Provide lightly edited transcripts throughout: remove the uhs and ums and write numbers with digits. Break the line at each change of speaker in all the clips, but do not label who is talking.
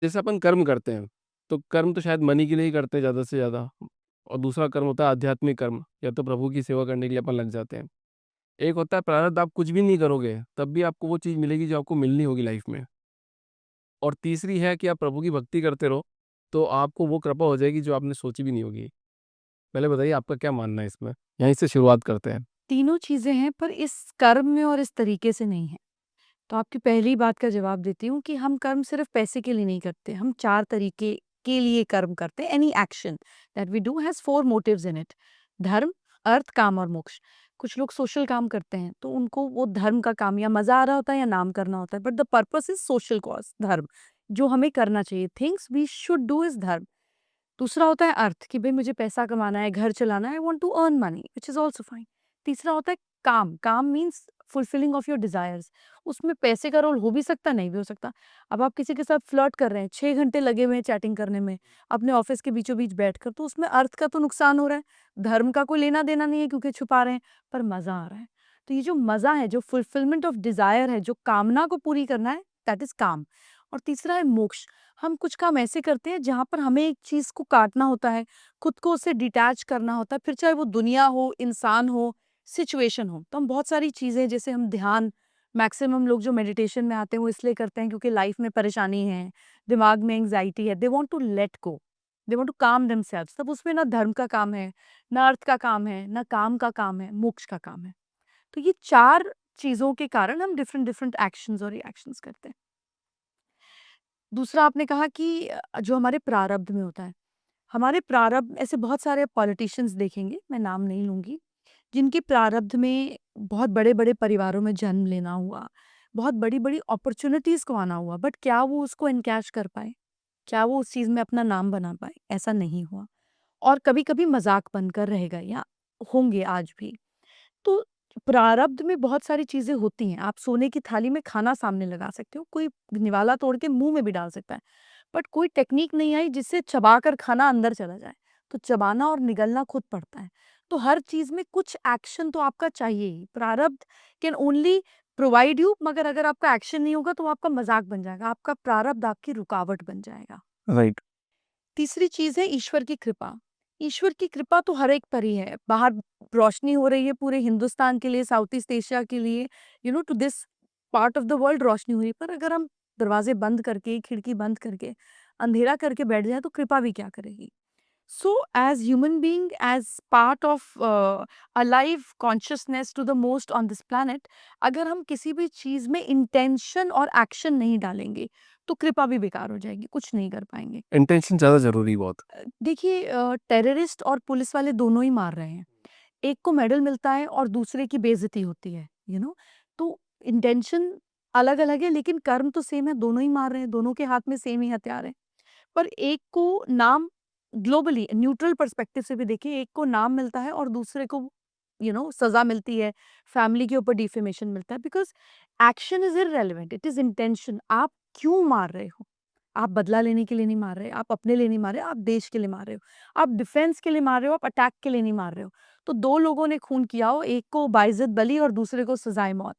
जैसे अपन कर्म करते हैं, तो कर्म तो शायद मनी के लिए ही करते हैं ज़्यादा से ज़्यादा, और दूसरा कर्म होता है आध्यात्मिक कर्म, या तो प्रभु की सेवा करने के लिए अपन लग जाते हैं। एक होता है प्रारब्ध, आप कुछ भी नहीं करोगे, तब भी आपको वो चीज़ मिलेगी जो आपको मिलनी होगी लाइफ में। और तीसरी है कि आप प्रभु की भक्ति करते रहो, तो आपको वो कृपा हो जाएगी जो आपने सोची भी नहीं होगी। पहले बताइए आपका क्या मानना है इसमें? यहीं से शुरुआत करते हैं।
तीनों चीज़ें हैं पर इस कर्म में और इस तरीके से नहीं है। तो आपकी पहली बात का जवाब देती हूँ कि हम कर्म सिर्फ़ पैसे के लिए नहीं करते, हम 4 तरीके के लिए कर्म करते हैं। Any action that we do has 4 motives in it. धर्म, अर्थ, काम और मोक्ष। कुछ लोग सोशल काम करते हैं, तो उनको वो धर्म का काम या मज़ा आ रहा होता है या नाम करना होता है, but the purpose is social cause, dharma. जो हमें करना चाहिए, things we should do is dharma. दूसरा होता है अर्थ कि भई मुझे पैसा कमाना है, घर चलाना है, I want to earn money which is also fine. तीसरा होता है काम, kama means fulfilling of your desires. उसमें पैसे का रोल हो भी सकता है, नहीं भी हो सकता। अब आप किसी के साथ फ्लर्ट कर रहे हैं, 6 घंटे लगे हुए हैं चैटिंग करने में, अपने ऑफ़िस के बीचों-बीच बैठकर, तो उसमें अर्थ का तो नुकसान हो रहा है। धर्म का कोई लेना-देना नहीं है क्योंकि छुपा रहे हैं, पर मज़ा आ रहा है। तो ये जो मज़ा है, जो फुलफिलमेंट ऑफ डिज़ायर है, जो कामना को पूरी करना है, दैट इज़ काम। और तीसरा है मोक्ष। हम कुछ काम ऐसे करते हैं जहाँ पर हमें एक चीज़ को काटना होता है, खुद को उससे डिटैच करना होता है, फिर चाहे वो दुनिया हो, इंसान हो, सिचुएशन हो। तो हम बहुत सारी चीज़ें जैसे हम ध्यान मैक्सिमम लोग जो मेडिटेशन में आते हैं वो इसलिए करते हैं क्योंकि लाइफ में परेशानी है, दिमाग में एंग्ज़ायटी है, they want to let go, they want to calm themselves. तब उसमें ना धर्म का काम है, ना अर्थ का काम है, ना काम का काम है, मोक्ष का काम है। तो ये 4 चीज़ों के कारण हम डिफरेंट-डिफरेंट एक्शंस और रिएक्शंस करते हैं। दूसरा आपने कहा कि जो हमारे प्रारब्ध में होता है, हमारे प्रारब्ध ऐसे बहुत सारे पॉलिटिशियंस देखेंगे, मैं नाम नहीं लूँगी, जिनके प्रारब्ध में बहुत बड़े-बड़े परिवारों में जन्म लेना हुआ, बहुत बड़ी-बड़ी अपॉर्च्युनिटीज़ को आना हुआ, बट क्या वो उसको एनकैश कर पाए? क्या वो उस चीज़ में अपना नाम बना पाए? ऐसा नहीं हुआ और कभी-कभी मज़ाक बनकर रह गए या होंगे आज भी। तो प्रारब्ध में बहुत सारी चीज़ें होती हैं, आप सोने की थाली में खाना सामने लगा सकते हो, कोई निवाला तोड़ के मुँह में भी डाल सकता है। बट कोई टेक्नीक नहीं आई जिससे चबाकर खाना अंदर चला जाए, तो चबाना और निगलना खुद पड़ता है। तो हर चीज़ में कुछ एक्शन तो आपका चाहिए ही। प्रारब्ध कैन ओनली प्रोवाइड यू, मगर अगर आपका एक्शन नहीं होगा तो वो आपका मज़ाक बन जाएगा, आपका प्रारब्ध आपकी रुकावट बन जाएगा।
राइट।
तीसरी चीज़ है ईश्वर की कृपा। ईश्वर की कृपा तो हर एक पर ही है। बाहर रोशनी हो रही है पूरे हिंदुस्तान के लिए, साउथ ईस्ट एशिया के लिए, to this part of the world रोशनी हो रही है। पर अगर हम दरवाज़े बंद करके, खिड़की बंद करके, अंधेरा करके बैठ जाएँ तो कृपा भी क्या करेगी? So, as human being, as part of alive consciousness to the most on this planet, अगर हम किसी भी चीज़ में इंटेंशन और एक्शन नहीं डालेंगे, तो कृपा भी बेकार हो जाएगी, कुछ नहीं कर पाएँगे।
इंटेंशन ज़्यादा ज़रूरी बहुत।
देखिए टेररिस्ट और पुलिस वाले दोनों ही मार रहे हैं। एक को मेडल मिलता है और दूसरे की बेइज़्ज़ती होती है, तो इंटेंशन अलग-अलग है लेकिन कर्म तो सेम है, दोनों ही मार रहे हैं, दोनों के हाथ में सेम ही हथियार है। पर एक को नाम ग्लोबली न्यूट्रल पर्सपेक्टिव से भी देखिए, एक को नाम मिलता है और दूसरे को सज़ा मिलती है, फैमिली के ऊपर डिफेमेशन मिलता है because action is irrelevant, it is intention. आप क्यों मार रहे हो? आप बदला लेने के लिए नहीं मार रहे, आप अपने लिए नहीं मार रहे, आप देश के लिए मार रहे हो। आप डिफेंस के लिए मार रहे हो, आप अटैक के लिए नहीं मार रहे हो। तो 2 लोगों ने खून किया हो, एक को बाइज़्ज़त बरी और दूसरे को सज़ाए मौत।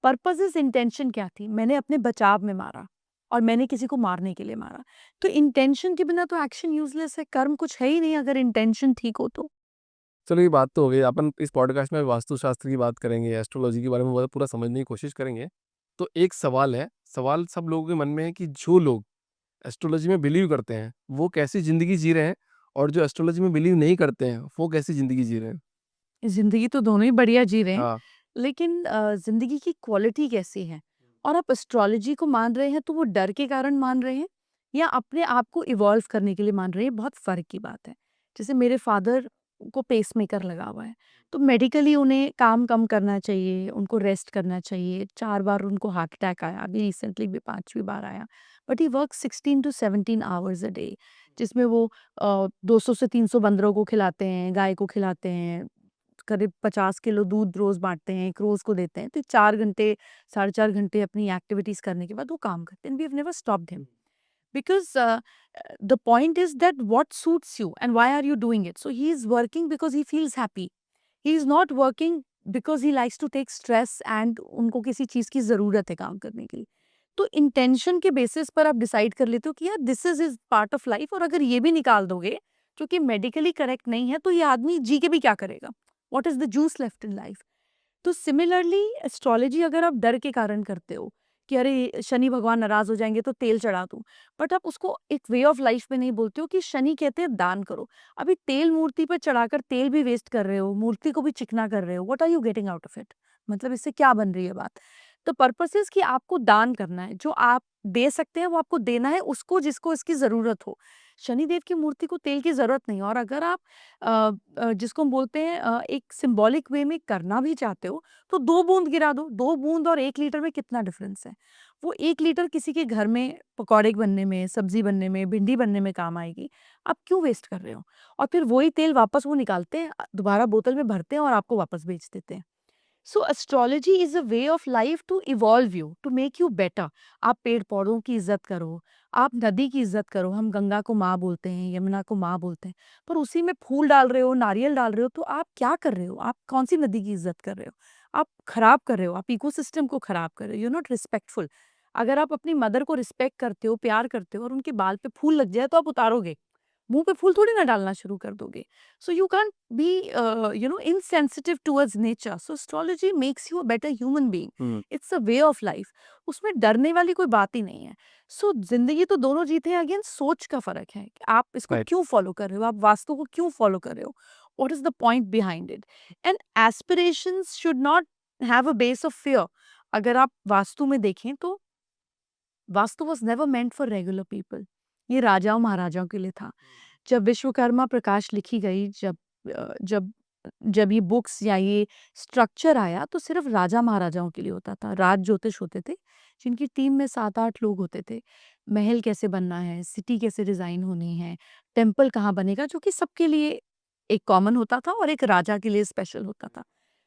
पर्पज़ इज़ इंटेंशन क्या थी? मैंने अपने बचाव में मारा और मैंने किसी को मारने के लिए मारा। तो इंटेंशन के बिना तो एक्शन यूज़लेस है, कर्म कुछ है ही नहीं अगर इंटेंशन ठीक हो तो।
चलो ये बात तो हो गई, अपन इस पॉडकास्ट में वास्तुशास्त्र की बात करेंगे, एस्ट्रोलॉजी के बारे में पूरा समझने की कोशिश करेंगे। तो एक सवाल है, सवाल सब लोगों के मन में है कि जो लोग एस्ट्रोलॉजी में बिलीव करते हैं, वो कैसी ज़िंदगी जी रहे हैं, और जो एस्ट्रोलॉजी में बिलीव नहीं करते हैं, वो कैसी ज़िंदगी जी रहे हैं?
ज़िंदगी तो दोनों ही बढ़िया जी रहे हैं,
हाँ।
लेकिन ज़िंदगी की क्वालिटी कैसी है? और आप एस्ट्रोलॉजी को मान रहे हैं तो वो डर के कारण मान रहे हैं या अपने आप को इवॉल्व करने के लिए मान रहे हैं, बहुत फ़र्क की बात है। जैसे मेरे फादर को पेसमेकर लगा हुआ है, तो मेडिकली उन्हें काम कम करना चाहिए, उनको रेस्ट करना चाहिए। 4 बार उनको हार्ट अटैक आया, अभी रिसेंटली भी 5वीं बार आया। But he works 16 to 17 hours a day, जिसमें वो 200 से 300 बंदरों को खिलाते हैं, गाय को खिलाते हैं, करीब 50 किलो दूध रोज़ बाँटते हैं, एक रोज़ को देते हैं। तो 4 घंटे, साढ़े 4 घंटे अपनी एक्टिविटीज़ करने के बाद वो काम करते हैं and we have never stopped him because the point is that what suits you and why are you doing it? So he is working because he feels happy. He is not working because he likes to take stress and उनको किसी चीज़ की ज़रूरत है काम करने के लिए। तो इंटेंशन के बेसिस पर आप डिसाइड कर लेते हो कि यार this is part of life, और अगर ये भी निकाल दोगे जो कि मेडिकली करेक्ट नहीं है, तो ये आदमी जी के भी क्या करेगा? What is the juice left in life? तो सिमिलरली एस्ट्रोलॉजी अगर आप डर के कारण करते हो कि अरे शनि भगवान नाराज हो जाएंगे तो तेल चढ़ा दूं, बट आप उसको एक वे ऑफ लाइफ में नहीं बोलते हो कि शनि कहते हैं दान करो। अभी तेल मूर्ति पर चढ़ाकर तेल भी वेस्ट कर रहे हो, मूर्ति को भी चिकना कर रहे हो, what are you getting out of it? मतलब इससे क्या बन रही है बात? तो पर्पस इज कि आपको दान करना है, जो आप दे सकते हैं वो आपको देना है उसको जिसको इसकी जरूरत हो। शनिदेव की मूर्ति को तेल की जरूरत नहीं है, और अगर आप जिसको हम बोलते हैं एक सिंबॉलिक वे में करना भी चाहते हो, तो 2 बूंद गिरा दो। 2 बूंद और 1 लीटर में कितना डिफरेंस है? वो 1 लीटर किसी के घर में पकौड़े बनने में, सब्जी बनने में, भिंडी बनने में काम आएगी। आप क्यों वेस्ट कर रहे हो? और फिर वही तेल वापस वो निकालते हैं, दोबारा बोतल में भरते हैं और आपको वापस बेच देते हैं। So astrology is a way of life to evolve you, to make you better. आप पेड़ पौधों की इज्जत करो, आप नदी की इज्जत करो। हम गंगा को माँ बोलते हैं, यमुना को माँ बोलते हैं, पर उसी में फूल डाल रहे हो, नारियल डाल रहे हो, तो आप क्या कर रहे हो? आप कौन सी नदी की इज्जत कर रहे हो? आप खराब कर रहे हो, आप इकोसिस्टम को खराब कर रहे हो। You not respectful. अगर आप अपनी मदर को रिस्पेक्ट करते हो, प्यार करते हो, और उनके बाल पे फूल लग जाए तो आप उतारोगे, मुँह पे फूल थोड़ी ना डालना शुरू कर दोगे। So you can't be insensitive towards nature. So astrology makes you a better human being.
Hmm,
it's a way of life. उसमें डरने वाली कोई बात ही नहीं है। सो ज़िंदगी तो दोनों जीते हैं, अगेन सोच का फ़र्क है कि आप इसको
राइट।
क्यों फ़ॉलो कर रहे हो? आप वास्तु को क्यों फ़ॉलो कर रहे हो? What is the point behind it? And aspirations should not have a base of fear. अगर आप वास्तु में देखें तो vastu was never meant for regular people. ये राजाओं महाराजाओं के लिए था। जब विश्वकर्मा प्रकाश लिखी गई, जब जब ये बुक्स या ये स्ट्रक्चर आया, तो सिर्फ राजा महाराजाओं के लिए होता था। राज ज्योतिष होते थे, जिनकी टीम में 7-8 लोग होते थे। महल कैसे बनना है, सिटी कैसे डिज़ाइन होनी है, टेम्पल कहाँ बनेगा, जो कि सबके लिए एक कॉमन होता था और एक राजा के लिए स्पेशल होता था।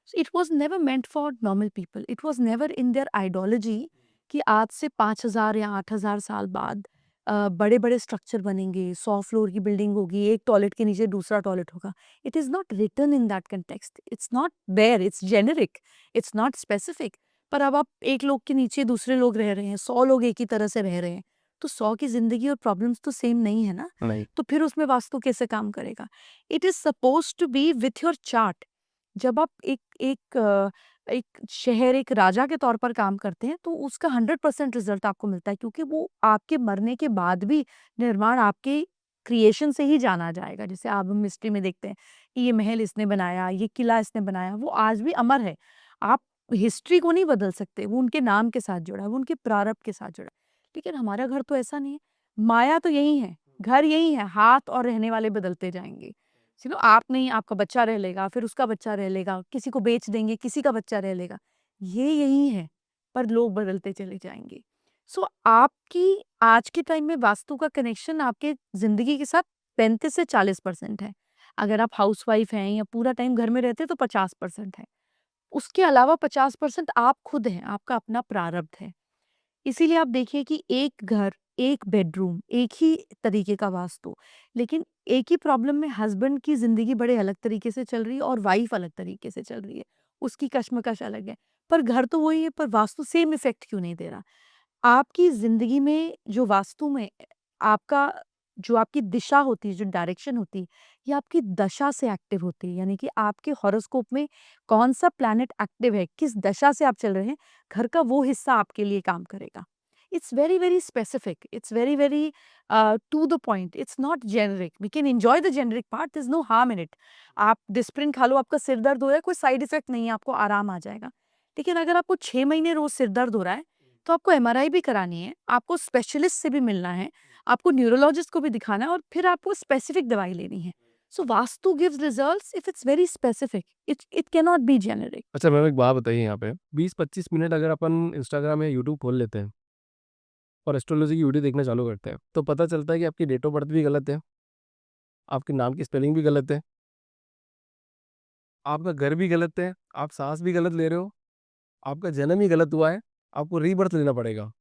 It was never meant for normal people. It was never in their ideology कि आज से 5000 या 8000 साल बाद बड़े-बड़े स्ट्रक्चर बनेंगे, 100 फ्लोर की बिल्डिंग होगी, एक टॉयलेट के नीचे दूसरा टॉयलेट होगा। It is not written in that context, it's not there, it's generic, it's not specific. पर अब आप एक लोग के नीचे दूसरे लोग रह रहे हैं, 100 लोग एक ही तरह से रह रहे हैं, तो 100 की ज़िंदगी और प्रॉब्लम्स तो सेम नहीं है ना,
नहीं,
तो फिर उसमें वास्तु कैसे काम करेगा? It is supposed to be with your chart. जब आप एक शहर, एक राजा के तौर पर काम करते हैं, तो उसका 100% रिज़ल्ट आपको मिलता है, क्योंकि वो आपके मरने के बाद भी निर्माण आपके क्रिएशन से ही जाना जाएगा। जैसे आप मिस्ट्री में देखते हैं कि ये महल इसने बनाया, ये किला इसने बनाया, वो आज भी अमर है। आप हिस्ट्री को नहीं बदल सकते, वो उनके नाम के साथ जुड़ा है, वो उनके प्रारब्ध के साथ जुड़ा है। लेकिन हमारा घर तो ऐसा नहीं है, माया तो यही है, घर यही है, हाथ और रहने वाले बदलते जाएँगे। आप नहीं, आपका बच्चा रह लेगा, फिर उसका बच्चा रह लेगा, किसी को बेच देंगे, किसी का बच्चा रह लेगा। ये यही है, पर लोग बदलते चले जाएँगे। आपकी आज के टाइम में वास्तु का कनेक्शन आपके ज़िंदगी के साथ 35 से 40% है। अगर आप हाउसवाइफ़ हैं या पूरा टाइम घर में रहते हैं तो 50% है। उसके अलावा 50% आप खुद हैं, आपका अपना प्रारब्ध है। इसीलिए आप देखिए कि एक घर, एक बेडरूम, एक ही तरीके का वास्तु, लेकिन एक ही प्रॉब्लम में हस्बैंड की ज़िंदगी बड़े अलग तरीके से चल रही है और वाइफ़ अलग तरीके से चल रही है। उसकी कश्मकश अलग है, पर घर तो वही है, पर वास्तु सेम इफ़ेक्ट क्यों नहीं दे रहा? आपकी ज़िंदगी में जो वास्तु में आपका जो आपकी दिशा होती है, जो डायरेक्शन होती है, ये आपकी दशा से एक्टिव होती है। यानी कि आपके हॉरोस्कोप में कौन-सा प्लैनेट एक्टिव है, किस दशा से आप चल रहे हैं, घर का वो हिस्सा आपके लिए काम करेगा। It's very, very specific, it's very, very to the point, it's not generic. We can enjoy the generic part, there is no harm in it. आप डिस्प्रिन खा लो, आपका सिर दर्द हो रहा है, कोई साइड इफ़ेक्ट नहीं है, आपको आराम आ जाएगा। लेकिन अगर आपको 6 महीने रोज़ सिर दर्द हो रहा है, तो आपको एमआरआई भी करानी है, आपको स्पेशलिस्ट से भी मिलना है, आपको न्यूरोलॉजिस्ट को भी दिखाना है, और फिर आपको स्पेसिफिक दवाई लेनी है। So vastu gives results if it's very specific, it can not be generic.
अच्छा मैम एक बात बताइए यहाँ पे 20-25 मिनट अगर अपन इंस्टाग्राम या यूट्यूब खोल लेते हैं और एस्ट्रोलॉजी की वीडियो देखना चालू करते हैं, तो पता चलता है कि आपकी डेट ऑफ बर्थ भी गलत है, आपके नाम की स्पेलिंग भी गलत है, आपका घर भी गलत है, आप साँस भी गलत ले रहे हो, आपका जन्म ही गलत हुआ है, आपको रीबर्थ लेना पड़ेगा।